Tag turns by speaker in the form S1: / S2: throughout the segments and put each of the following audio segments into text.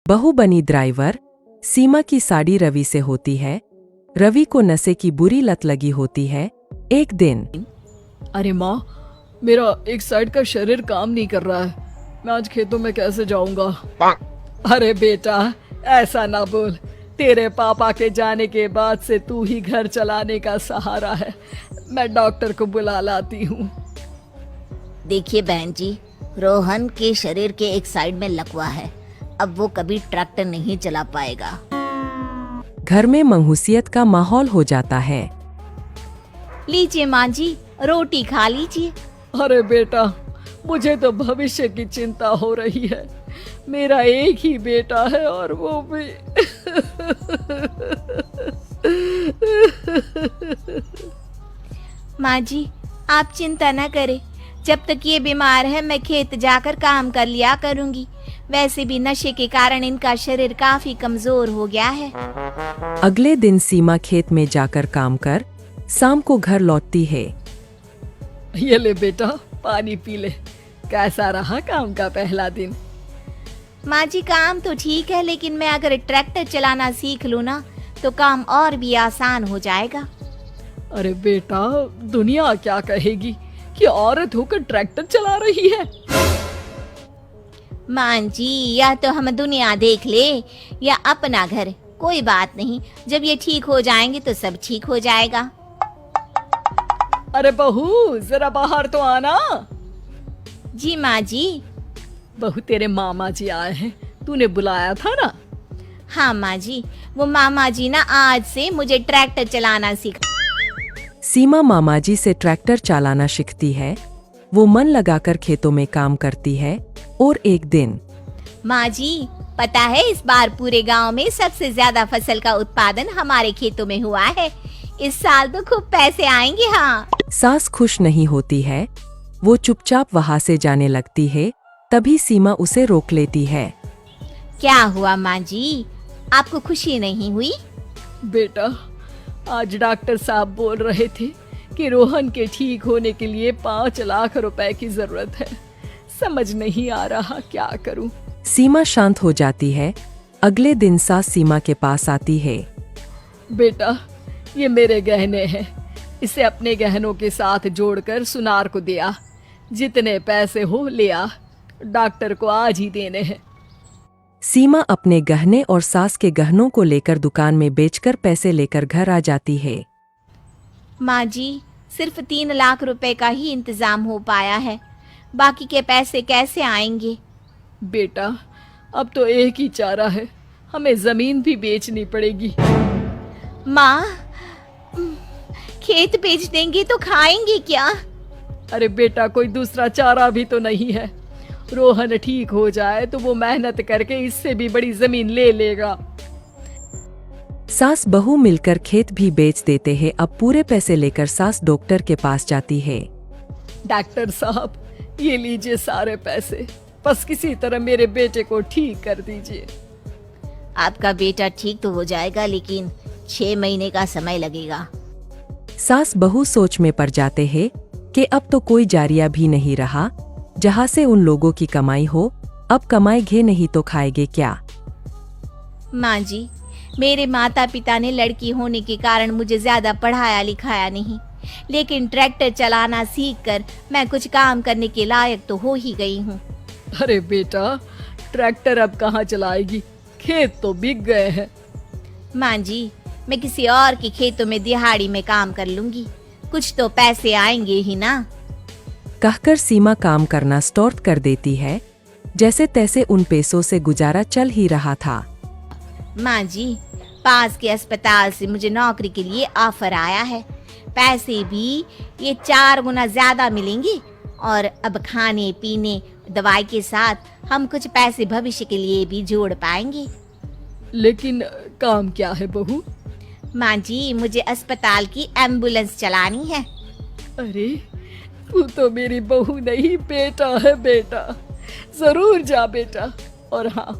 S1: बहू बनी ड्राइवर। सीमा की साड़ी रवि से होती है। रवि को नशे की बुरी लत लगी होती है। एक दिन
S2: अरे माँ, मेरा एक साइड का शरीर काम नहीं कर रहा है। मैं आज खेतों में कैसे जाऊंगा? अरे बेटा, ऐसा ना बोल। तेरे पापा के जाने के बाद से तू ही घर चलाने का सहारा है। मैं डॉक्टर को बुला लाती हूँ।
S3: देखिए बहन जी, रोहन के शरीर के एक साइड में लकवा है। अब वो कभी ट्रैक्टर नहीं चला पाएगा।
S1: घर में मंहूसियत का माहौल हो जाता है।
S3: लीजिए माँ जी, रोटी खा लीजिए।
S2: अरे बेटा, मुझे तो भविष्य की चिंता हो रही है। मेरा एक ही बेटा है और वो भी
S3: माँ जी, आप चिंता न करें। जब तक ये बीमार है मैं खेत जाकर काम कर लिया करूँगी। वैसे भी नशे के कारण इनका शरीर काफी कमजोर हो गया है।
S1: अगले दिन सीमा खेत में जाकर काम कर शाम को घर लौटती है।
S2: ये ले बेटा, पानी पी ले। कैसा रहा काम का पहला दिन?
S3: माँ जी, काम तो ठीक है, लेकिन मैं अगर ट्रैक्टर चलाना सीख लूँ ना तो काम और भी आसान हो जाएगा।
S2: अरे बेटा, दुनिया क्या कहेगी कि औरत होकर ट्रैक्टर चला रही है।
S3: माँ जी, या तो हम दुनिया देख ले या अपना घर, कोई बात नहीं। जब ये ठीक हो जाएंगे तो सब ठीक हो जाएगा।
S2: अरे बहू, जरा बाहर तो आना।
S3: जी माँ जी।
S2: बहू, तेरे मामा जी आए हैं, तूने बुलाया था ना?
S3: हाँ माँ जी, वो मामा जी ना आज से मुझे ट्रैक्टर चलाना सिखा।
S1: सीमा मामाजी से ट्रैक्टर चलाना सीखती है। वो मन लगाकर खेतों में काम करती है। और एक दिन
S3: माँ जी, पता है इस बार पूरे गांव में सबसे ज्यादा फसल का उत्पादन हमारे खेतों में हुआ है। इस साल तो खूब पैसे आएंगे। हाँ।
S1: सास खुश नहीं होती है। वो चुपचाप वहाँ से जाने लगती है। तभी सीमा उसे रोक लेती है।
S3: क्या हुआ माँ जी, आपको खुशी नहीं हुई?
S2: बेटा, आज डॉक्टर साहब बोल रहे थे कि रोहन के ठीक होने के लिए 5 लाख रुपए की जरूरत है। समझ नहीं आ रहा क्या करूं।
S1: सीमा शांत हो जाती है। अगले दिन सास सीमा के पास आती है।
S2: बेटा, ये मेरे गहने हैं। इसे अपने गहनों के साथ जोड़कर सुनार को दिया। जितने पैसे हो ले आ, डॉक्टर को आज ही देने हैं।
S1: सीमा अपने गहने और सास के गहनों को लेकर दुकान में बेचकर पैसे लेकर घर आ जाती है।
S3: माँ जी, सिर्फ 3 लाख रुपए का ही इंतजाम हो पाया है। बाकी के पैसे कैसे आएंगे?
S2: बेटा, अब तो एक ही चारा है, हमें जमीन भी बेचनी पड़ेगी।
S3: माँ, खेत बेच देंगे तो खाएंगे क्या?
S2: अरे बेटा, कोई दूसरा चारा भी तो नहीं है। रोहन ठीक हो जाए तो वो मेहनत करके इससे भी बड़ी जमीन ले लेगा।
S1: सास बहू मिलकर खेत भी बेच देते हैं। अब पूरे पैसे लेकर सास डॉक्टर के पास जाती है।
S2: डॉक्टर साहब, ये लीजिए सारे पैसे। बस किसी तरह मेरे बेटे को ठीक कर दीजिए।
S3: आपका बेटा ठीक तो हो जाएगा, लेकिन 6 महीने का समय लगेगा।
S1: सास बहू सोच में पड़ जाते हैं कि अब तो कोई जारिया भी नहीं रहा जहाँ से उन लोगों की कमाई हो। अब कमाएंगे नहीं तो खाएंगे क्या?
S3: माँ जी, मेरे माता पिता ने लड़की होने के कारण मुझे ज्यादा पढ़ाया लिखाया नहीं, लेकिन ट्रैक्टर चलाना सीखकर मैं कुछ काम करने के लायक तो हो ही गई हूँ।
S2: अरे बेटा, ट्रैक्टर अब कहाँ चलाएगी? खेत तो बिक गए हैं।
S3: माँ जी, मैं किसी और के खेतों में दिहाड़ी में काम कर लूंगी, कुछ तो पैसे आएंगे ही ना।
S1: कहकर सीमा काम करना स्टार्ट कर देती है। जैसे तैसे उन पैसों से गुजारा चल ही रहा था।
S3: माँ जी, पास के अस्पताल से मुझे नौकरी के लिए ऑफर आया है। पैसे भी ये 4 गुना ज्यादा मिलेंगे और अब खाने पीने दवाई के साथ हम कुछ पैसे भविष्य के लिए भी जोड़ पाएंगे।
S2: लेकिन काम क्या है बहू?
S3: माँ जी, मुझे अस्पताल की एम्बुलेंस चलानी है।
S2: अरे, तू तो मेरी बहू नहीं, बेटा है। बेटा, जरूर जा बेटा। और हाँ,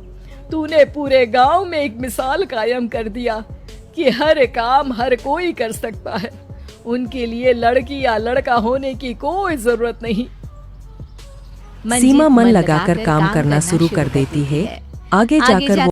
S2: तूने पूरे गांव में एक मिसाल कायम कर दिया कि हर काम हर कोई कर सकता है। उनके लिए लड़की या लड़का होने की कोई जरूरत नहीं।
S1: सीमा मन लगाकर काम करना शुरू कर देती है। आगे जाकर वो